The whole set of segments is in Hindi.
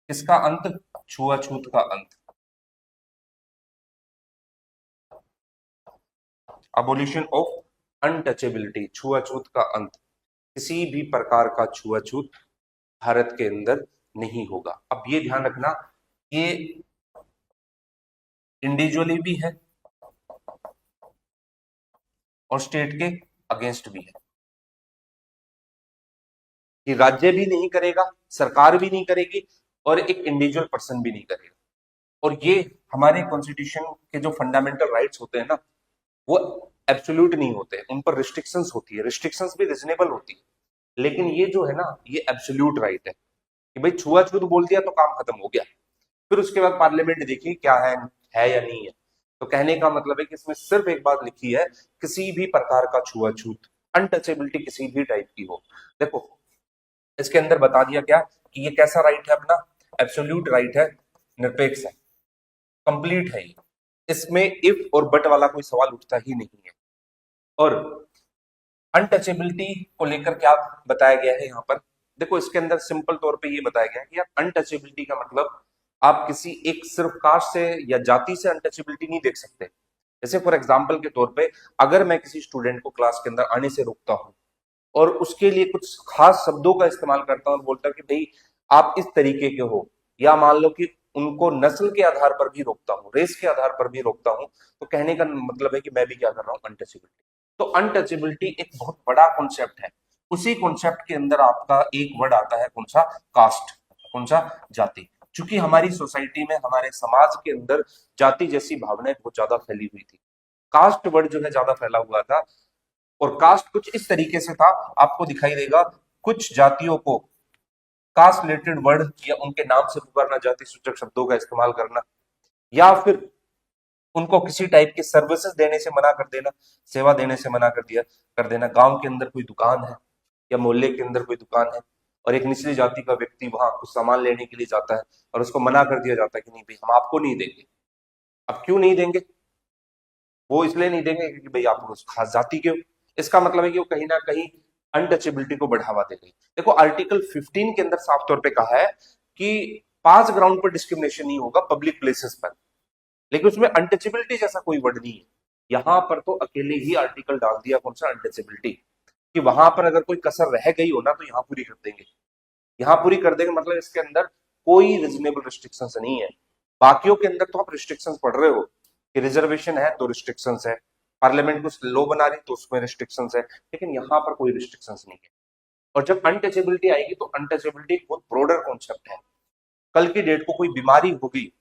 किसका अंत? छुआछूत का अंत। अबोलिशन ऑफ अनटचेबिलिटी, छुआछूत का अंत। किसी भी प्रकार का छुआछूत भारत के अंदर नहीं होगा। अब ये ध्यान रखना, ये इंडिविजुअली भी है और स्टेट के अगेंस्ट भी है। कि राज्य भी नहीं करेगा, सरकार भी नहीं करेगी, और एक इंडिविजुअल पर्सन भी नहीं करेगा। और ये हमारे कॉन्स्टिट्यूशन के जो फंडामेंटल राइट्स होते हैं ना, वो एब्सोल्यूट नहीं होते, उन पर रिस्ट्रिक्शंस होती है, रिस्ट्रिक्शंस भी रिजनेबल होती है। लेकिन ये जो है ना, ये एब्सोल्यूट राइट है कि भाई छुआछूत बोल दिया तो काम खत्म हो गया। फिर उसके बाद पार्लियामेंट देखिए क्या है या नहीं है। तो कहने का मतलब है कि इसमें सिर्फ एक बात लिखी है, किसी भी प्रकार का छुआछूत, अनटचेबिलिटी किसी भी टाइप की हो। देखो इसके अंदर बता दिया क्या कि ये कैसा राइट है अपना, एब्सोल्यूट राइट है, निरपेक्ष है, कंप्लीट है ये। इसमें इफ और बट वाला कोई सवाल उठता ही नहीं है। और अनटचेबिलिटी को लेकर क्या बताया गया है यहाँ पर? देखो इसके अंदर सिंपल तौर पे ये बताया गया है कि यार अनटचेबिलिटी का मतलब आप किसी एक सिर्फ कास्ट से या जाति से अनटचेबिलिटी नहीं देख सकते। जैसे फॉर एग्जाम्पल के तौर पे, अगर मैं किसी स्टूडेंट को क्लास के अंदर आने से रोकता हूं और उसके लिए कुछ खास शब्दों का इस्तेमाल करता हूं और बोलता हूं कि भाई आप इस तरीके के हो, या मान लो कि उनको नस्ल के आधार पर भी रोकता हूं, रेस के आधार पर भी रोकता हूं, तो कहने का मतलब है कि मैं भी क्या कर रहा हूं, अनटचेबिलिटी। तो अनटचेबिलिटी एक बहुत बड़ा कॉन्सेप्ट है। उसी कॉन्सेप्ट के अंदर आपका एक वर्ड आता है, कौन सा? कास्ट, कौन सा? जाति। चूंकि हमारी सोसाइटी में, हमारे समाज के अंदर जाति जैसी भावनाएं बहुत ज्यादा फैली हुई थी, कास्ट वर्ड जो है ज्यादा फैला हुआ था। और कास्ट कुछ इस तरीके से था, आपको दिखाई देगा कुछ जातियों को कास्ट रिलेटेड वर्ड या उनके नाम से पुकारना, जाति सूचक शब्दों का इस्तेमाल करना, या फिर उनको किसी टाइप की सर्विसेज देने से मना कर देना, सेवा देने से मना कर देना। गांव के अंदर कोई दुकान है या मोहल्ले के अंदर कोई दुकान है और एक निचली जाति का व्यक्ति वहां कुछ सामान लेने के लिए जाता है और उसको मना कर दिया जाता है कि नहीं भाई हम आपको नहीं देंगे। अब क्यों नहीं देंगे? वो इसलिए नहीं देंगे क्योंकि भाई आप उस खास जाति के हो। इसका मतलब है कि वो कहीं ना कहीं अनटचेबिलिटी को बढ़ावा दे रही। देखो आर्टिकल 15 के अंदर साफ तौर पे कहा है कि पांच ग्राउंड पर डिस्क्रिमिनेशन नहीं होगा पब्लिक प्लेसेस पर, लेकिन उसमें अनटचेबिलिटी जैसा कोई वर्ड नहीं है। यहां पर तो अकेले ही आर्टिकल डाल दिया, कौन सा? अनटचेबिलिटी। कि वहां पर अगर कोई कसर रह गई हो ना तो यहां पूरी कर देंगे, यहां पूरी कर देंगे। मतलब इसके अंदर कोई रिजनेबल रिस्ट्रिक्शंस नहीं है। बाकियों के अंदर तो आप रिस्ट्रिक्शंस पढ़ रहे हो कि रिजर्वेशन है तो रिस्ट्रिक्शंस है, पार्लियामेंट कुछ लॉ बना रही तो उसमें रिस्ट्रिक्शंस है, लेकिन यहां पर कोई रिस्ट्रिक्शंस नहीं है। और जब अनटचेबिलिटी आएगी तो अनटचेबिलिटी एक बहुत ब्रॉडर कॉन्सेप्ट है। कल की डेट को कोई बीमारी होगी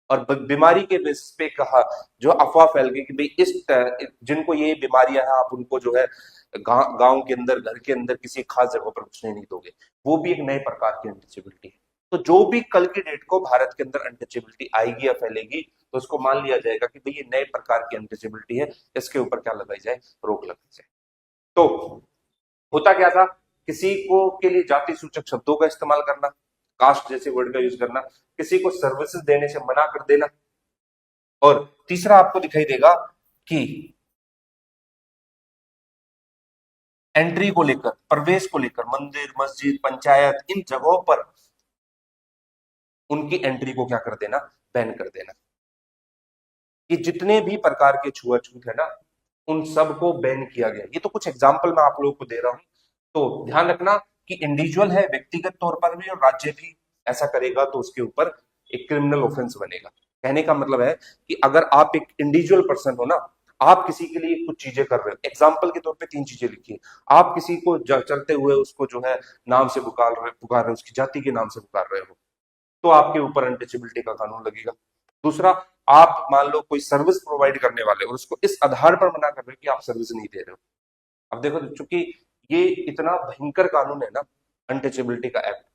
और बीमारी के बेसिस पे कहा, जो अफवाह फैल गई कि भाई इस जिनको ये बीमारियां हैं आप उनको जो है गांव के अंदर, घर के अंदर किसी खास जगह पर घुसने नहीं दोगे, वो भी एक नए प्रकार की अनटचेबिलिटी है। तो जो भी कल की डेट को भारत के अंदर अनटचेबिलिटी आएगी या फैलेगी, तो उसको मान लिया जाएगा कि भाई ये नए प्रकार की अनटचेबिलिटी है, इसके ऊपर क्या लगाई जाए? रोक लगाई जाए। तो होता क्या था, किसी को के लिए जाति सूचक शब्दों का इस्तेमाल करना, कास्ट जैसे वर्ड का यूज करना, किसी को सर्विसेज देने से मना कर देना। और तीसरा आपको दिखाई देगा कि एंट्री को लेकर, प्रवेश को लेकर, मंदिर, मस्जिद, पंचायत, इन जगहों पर उनकी एंट्री को क्या कर देना? बैन कर देना। ये जितने भी प्रकार के छुआछूत है ना, उन सबको बैन किया गया। ये तो कुछ एग्जाम्पल मैं आप लोगों को दे रहा हूं। तो ध्यान रखना कि इंडिविजुअल है, व्यक्तिगत तौर पर भी, और राज्य भी ऐसा करेगा तो उसके ऊपर एक क्रिमिनल ऑफेंस बनेगा। कहने का मतलब है कि अगर आप एक इंडिविजुअल पर्सन हो ना, आप किसी के लिए कुछ चीजें कर रहे हो, एग्जाम्पल के तौर पे तीन चीजें लिखिए। आप किसी को चलते हुए उसको जो है नाम से पुकार रहे हो, उसकी जाति के नाम से पुकार रहे हो, तो आपके ऊपर अनटचेबिलिटी का कानून लगेगा। दूसरा, आप मान लो कोई सर्विस प्रोवाइड करने वाले और उसको इस आधार पर मना कर रहे हो कि आप सर्विस नहीं दे रहे हो। अब देखो, चूंकि ये इतना भयंकर कानून है ना, अनटचेबिलिटी का एक्ट,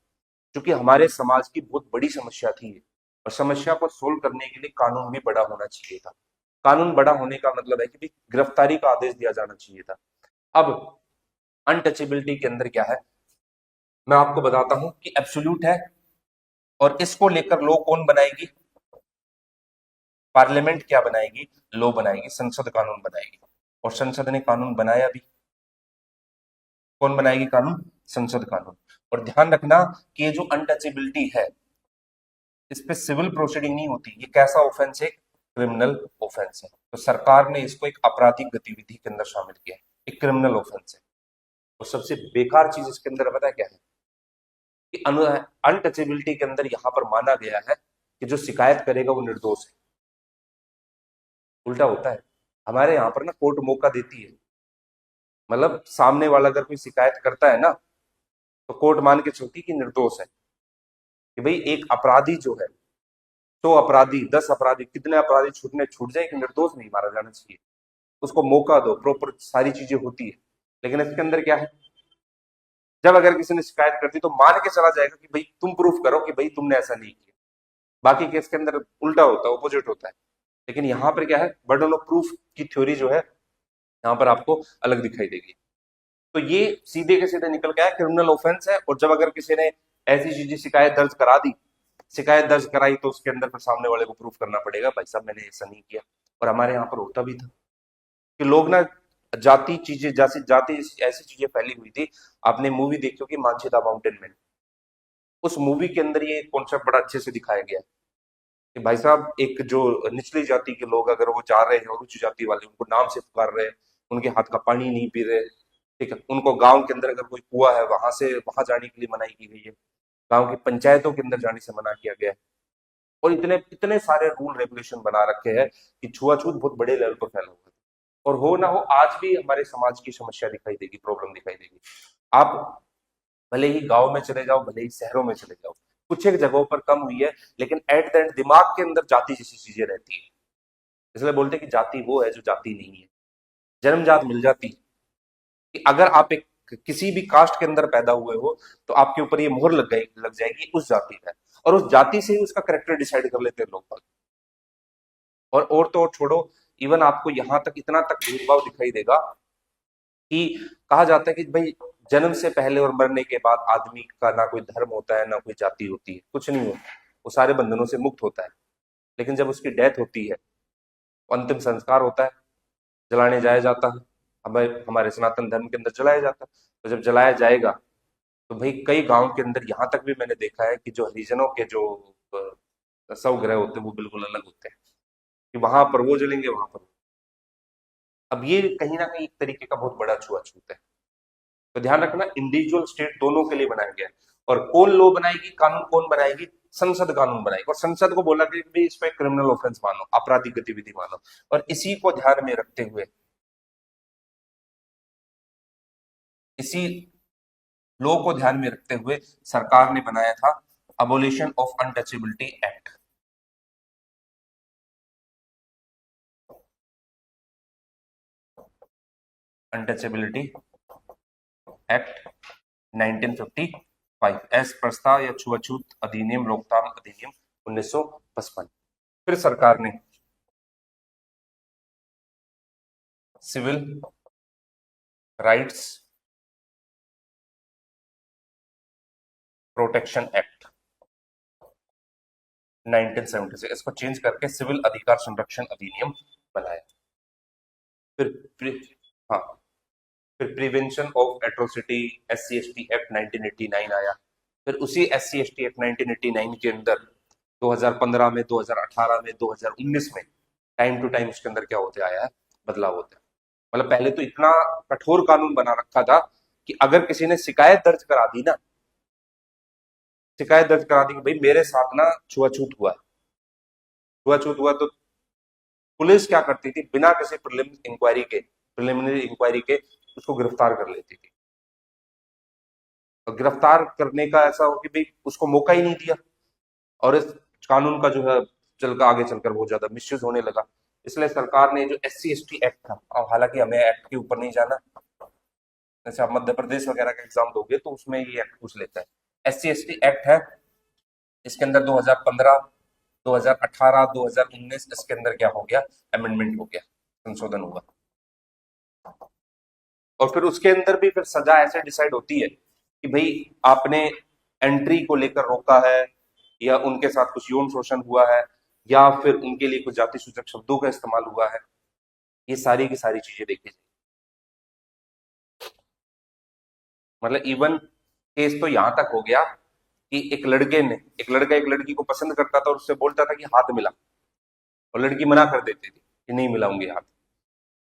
क्योंकि हमारे समाज की बहुत बड़ी समस्या थी ये, और समस्या को सोल्व करने के लिए कानून भी बड़ा होना चाहिए था। कानून बड़ा होने का मतलब है कि भी गिरफ्तारी का आदेश दिया जाना चाहिए था। अब अनटचेबिलिटी के अंदर क्या है, मैं आपको बताता हूं कि एब्सोल्यूट है, और इसको लेकर लॉ कौन बनाएगी? पार्लियामेंट क्या बनाएगी? लॉ बनाएगी, संसद कानून बनाएगी। और संसद ने कानून बनाया भी। कौन बनाएगी कानून? संसद कानून। और ध्यान रखना कि ये जो अनटचेबिलिटी है, इस पे सिविल प्रोसीडिंग नहीं होती। ये कैसा ऑफेंस है? क्रिमिनल ऑफेंस है। तो सरकार ने इसको एक आपराधिक गतिविधि के अंदर शामिल किया है, एक क्रिमिनल ऑफेंस है। और सबसे बेकार चीज इसके अंदर पता है क्या है? कि अनटचेबिलिटी के अंदर यहां पर माना गया है कि जो शिकायत करेगा वो निर्दोष है। उल्टा होता है। हमारे यहाँ पर ना कोर्ट मौका देती है, मतलब सामने वाला अगर कोई शिकायत करता है ना, तो कोर्ट मान के चलती कि निर्दोष है। कि भाई एक अपराधी जो है, 100 अपराधी, 10 अपराधी, कितने अपराधी छूट जाए, कि निर्दोष नहीं मारा जाना चाहिए। उसको मौका दो, प्रॉपर सारी चीजें होती है। लेकिन इसके अंदर क्या है? जब अगर किसी ने शिकायत कर दी तो मान के चला जाएगा कि भाई तुम प्रूफ करो कि भाई तुमने ऐसा नहीं किया। बाकी केस के अंदर उल्टा होता है, ऑपोजिट होता है। लेकिन यहाँ पर क्या है, बर्डन ऑफ प्रूफ की थ्योरी जो है यहाँ पर आपको अलग दिखाई देगी। तो ये सीधे के सीधे निकल गया क्रिमिनल ऑफेंस है। और जब अगर किसी ने ऐसी चीजें शिकायत दर्ज करा दी, शिकायत दर्ज कराई, तो उसके अंदर फिर सामने वाले को प्रूफ करना पड़ेगा, भाई साहब मैंने ऐसा नहीं किया। और हमारे यहाँ पर होता भी था कि लोग ना जाति चीजें, जैसी जाति ऐसी चीजें फैली हुई थी। आपने मूवी देखी होगी मानछेदा माउंटेन में, उस मूवी के अंदर ये कॉन्सेप्ट बड़ा अच्छे से दिखाया गया है कि भाई साहब एक जो निचली जाति के लोग अगर वो जा रहे हैं और उच्च जाति वाले उनको नाम से पुकार रहे हैं, उनके हाथ का पानी नहीं पी रहे, ठीक है, उनको गांव के अंदर अगर कोई कुआं है वहां जाने के लिए मनाही की गई है, गांव की पंचायतों के अंदर जाने से मना किया गया है। और इतने इतने सारे रूल रेगुलेशन बना रखे हैं कि छुआछूत बहुत बड़े लेवल पर फैला हुआ है। और हो ना हो, आज भी हमारे समाज की समस्या दिखाई देगी, प्रॉब्लम दिखाई देगी। आप भले ही गांव में चले जाओ, भले ही शहरों में चले जाओ, कुछ एक जगहों पर कम हुई है, लेकिन एट द एंड दिमाग के अंदर जाति जैसी चीजें रहती है। इसलिए बोलते हैं कि जाति वो है जो जाति नहीं है, जन्मजात मिल जाती। कि अगर आप एक किसी भी कास्ट के अंदर पैदा हुए हो, तो आपके ऊपर ये मोहर लग जाएगी उस जाति का। और उस जाति से ही उसका करेक्टर डिसाइड कर लेते हैं लोग। और तो और छोड़ो, इवन आपको यहां तक इतना तक भेदभाव दिखाई देगा कि कहा जाता है कि भाई जन्म से पहले और मरने के बाद आदमी का ना कोई धर्म होता है, ना कोई जाति होती है, कुछ नहीं होता, वो सारे बंधनों से मुक्त होता है। लेकिन जब उसकी डेथ होती है, अंतिम संस्कार होता है, जलाने जाया जाता है। हमें हमारे सनातन धर्म के अंदर जलाया जाता है। तो जब जलाया जाएगा, तो भाई कई गांव के अंदर यहां तक भी मैंने देखा है कि जो हरिजनों के जो स्वगृह होते हैं वो बिल्कुल अलग होते हैं, कि वहां पर वो जलेंगे, वहां पर। अब ये कहीं ना कहीं एक तरीके का बहुत बड़ा छुआछूत है। तो ध्यान रखना, इंडिविजुअल स्टेट दोनों के लिए बनाया गया है। और कौन लॉ बनाएगी, कानून कौन बनाएगी? संसद कानून बनाएगी। और संसद को बोला कि भी इस पे क्रिमिनल ऑफेंस मानो, आपराधिक गतिविधि मानो। और इसी को ध्यान में रखते हुए, इसी लॉ को ध्यान में रखते हुए सरकार ने बनाया था abolition of untouchability act. Untouchability act 1955 S प्रस्ताव या छुआछूत अधिनियम, रोकथाम अधिनियम 1955। फिर सरकार ने सिविल राइट्स प्रोटेक्शन एक्ट 1976, इसको चेंज करके सिविल अधिकार संरक्षण अधिनियम बनाया। फिर हाँ, फिर prevention of atrocity SC/ST act 1989 आया। फिर उसी SC/ST एक्ट 1989 के अंदर 2015 में, 2018 में, 2019 में टाइम टू टाइम उसके अंदर क्या होते आया है, बदलाव होता है। मतलब पहले तो इतना कठोर कानून बना रखा था कि अगर किसी ने शिकायत दर्ज करा दी ना, शिकायत दर्ज करा दी कि भाई मेरे साथ ना छुआछूत हुआ, छुआछूत हुआ, तो पुलिस क्या करती थी, बिना किसी प्रिलिमिनरी इंक्वायरी के उसको गिरफ्तार कर लेती थी। और गिरफ्तार करने का ऐसा हो कि भाई उसको मौका ही नहीं दिया। और इस कानून का जो है आगे चलकर बहुत ज्यादा मिसयूज होने लगा। इसलिए सरकार ने जो SC/ST एक्ट था, अब हालांकि हमें एक्ट के ऊपर नहीं जाना, जैसे आप मध्य प्रदेश वगैरह का एग्जाम दोगे तो उसमें ये एक्ट पूछ लेता है। SC/ST एक्ट है, इसके अंदर 2015, 2018, 2019 इसके अंदर क्या हो गया, अमेंडमेंट हो गया, संशोधन हुआ। और फिर उसके अंदर भी फिर सजा ऐसे डिसाइड होती है कि भाई आपने एंट्री को लेकर रोका है, या उनके साथ कुछ यौन शोषण हुआ है, या फिर उनके लिए कुछ जाति सूचक शब्दों का इस्तेमाल हुआ है। ये सारी की सारी चीजें देखी जाए। मतलब इवन केस तो यहां तक हो गया कि एक लड़का एक लड़की को पसंद करता था और उससे बोलता था कि हाथ मिला, और लड़की मना कर देती थी कि नहीं मिलाऊंगी हाथ,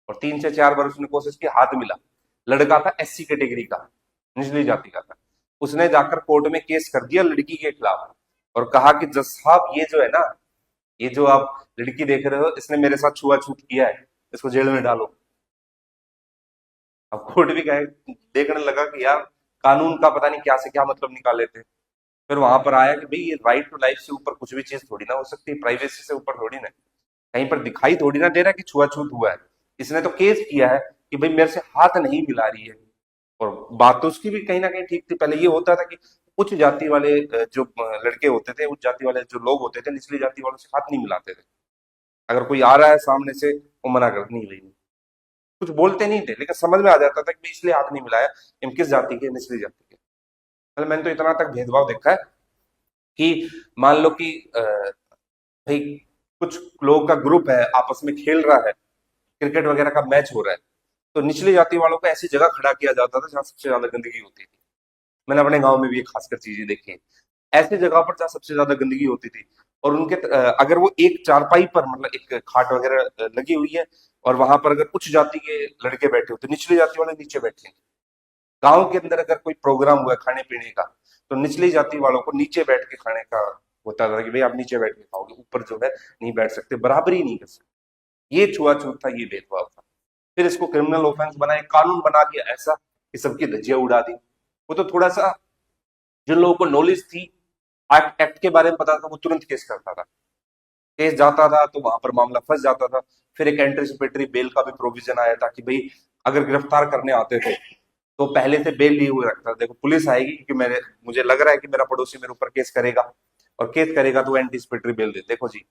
और 3 से 4 बार उसने कोशिश की, हाथ मिला। लड़का था एससी कैटेगरी का, निचली जाति का था। उसने जाकर कोर्ट में केस कर दिया लड़की के खिलाफ और कहा कि जज साहब ये जो है ना, ये जो आप लड़की देख रहे हो, इसने मेरे साथ छुआछूत किया है, इसको जेल में डालो। अब कोर्ट भी कहे, देखने लगा कि यार कानून का पता नहीं क्या से क्या मतलब निकाले थे। फिर वहां पर आया कि भाई ये राइट टू लाइफ से ऊपर कुछ भी चीज थोड़ी ना हो सकती, प्राइवेसी से ऊपर थोड़ी ना, कहीं पर दिखाई थोड़ी ना दे रहा कि छुआछूत हुआ है। इसने तो केस किया है कि भाई मेरे से हाथ नहीं मिला रही है। और बात तो उसकी भी कहीं ना कहीं ठीक थी। पहले ये होता था कि उच्च जाति वाले जो लड़के होते थे, उच्च जाति वाले जो लोग होते थे, निचली जाति वालों से हाथ नहीं मिलाते थे। अगर कोई आ रहा है सामने से, वो मना कर, नहीं भाई, कुछ बोलते नहीं थे, लेकिन समझ में आ जाता था कि भाई इसलिए हाथ नहीं मिलाया, हम किस जाति के, निचली जाति के। मतलब मैंने तो इतना तक भेदभाव देखा है कि मान लो कि भाई कुछ लोगों का ग्रुप है, आपस में खेल रहा है, क्रिकेट वगैरह का मैच हो रहा है, तो निचली जाति वालों को ऐसी जगह खड़ा किया जाता था जहां सबसे ज्यादा गंदगी होती थी। मैंने अपने गांव में भी ये खासकर चीजें देखी हैं। ऐसी जगह पर जहां सबसे ज्यादा गंदगी होती थी, और उनके अगर वो एक चारपाई पर, मतलब एक खाट वगैरह लगी हुई है, और वहां पर अगर उच्च जाति के लड़के बैठे होते, निचली जाति वाले नीचे बैठे हैं। गांव के अंदर अगर कोई प्रोग्राम हुआ है खाने पीने का, तो निचली जाति वालों को नीचे बैठ के खाने का होता था कि भाई आप नीचे बैठ के खाओगे, ऊपर जो है नहीं बैठ सकते, बराबरी नहीं कर सकते। ये छुआछूत था, ये भेदभाव था। फिर इसको क्रिमिनल ऑफेंस बनाए, कानून बना दिया ऐसा कि सबकी धज्जियां उड़ा दी। वो तो थोड़ा सा, जिन लोगों को नॉलेज थी, एक्ट के बारे में पता था, वो तुरंत केस करता था। केस जाता था तो वहां पर मामला फंस जाता था। फिर एक एंटिसिपेटरी बेल का भी प्रोविजन आया था कि भाई अगर गिरफ्तार करने आते थे तो पहले से बेल लिए हुए रखता था। देखो पुलिस आएगी क्योंकि मुझे लग रहा है कि मेरा पड़ोसी मेरे ऊपर केस करेगा, और केस करेगा तो एंटिसिपेटरी बेल दे, देखो जी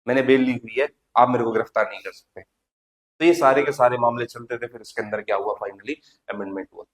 मैंने बेल ली हुई है, आप मेरे को गिरफ्तार नहीं कर सकते। तो ये सारे के सारे मामले चलते थे। फिर इसके अंदर क्या हुआ, फाइनली अमेंडमेंट हुआ।